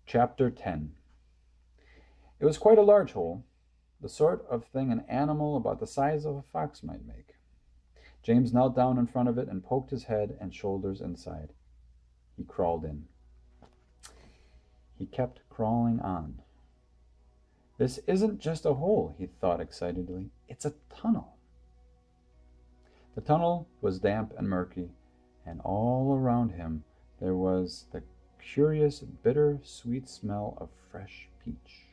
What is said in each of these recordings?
Chapter 10. It was quite a large hole, the sort of thing an animal about the size of a fox might make. James knelt down in front of it and poked his head and shoulders inside. He crawled in. He kept crawling on. This isn't just a hole, he thought excitedly. It's a tunnel. The tunnel was damp and murky, and all around him there was the curious, bitter-sweet smell of fresh peach.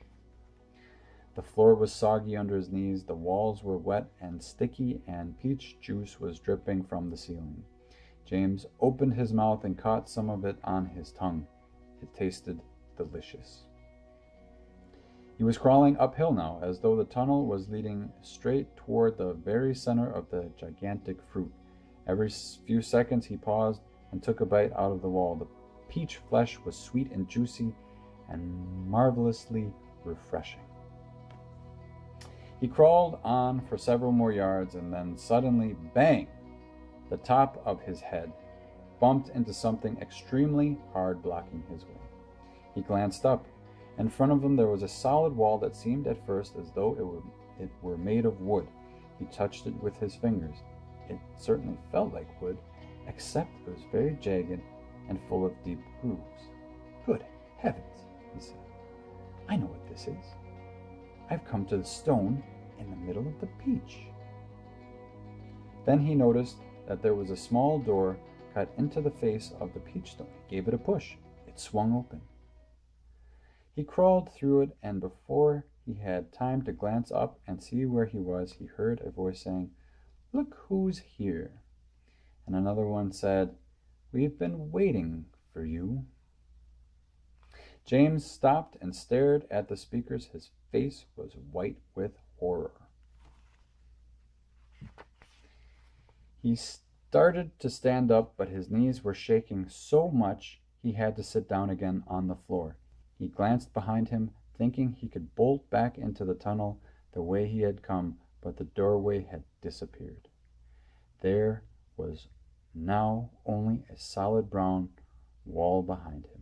The floor was soggy under his knees, the walls were wet and sticky, and peach juice was dripping from the ceiling. James opened his mouth and caught some of it on his tongue. It tasted delicious. He was crawling uphill now, as though the tunnel was leading straight toward the very center of the gigantic fruit. Every few seconds he paused and took a bite out of the wall. The peach flesh was sweet and juicy and marvelously refreshing. He crawled on for several more yards, and then suddenly, bang! The top of his head bumped into something extremely hard, blocking his way. He glanced up. In front of him there was a solid wall that seemed at first as though it were made of wood. He touched it with his fingers. It certainly felt like wood, except it was very jagged and full of deep grooves. "Good heavens," he said. "I know what this is. I've come to the stone in the middle of the peach." Then he noticed that there was a small door cut into the face of the peach stone. He gave it a push. It swung open. He crawled through it, and before he had time to glance up and see where he was, he heard a voice saying, "Look who's here." And another one said, "We've been waiting for you." James stopped and stared at the speakers. His face was white with horror. He started to stand up, but his knees were shaking so much he had to sit down again on the floor. He glanced behind him, thinking he could bolt back into the tunnel the way he had come, but the doorway had disappeared. There was now only a solid brown wall behind him.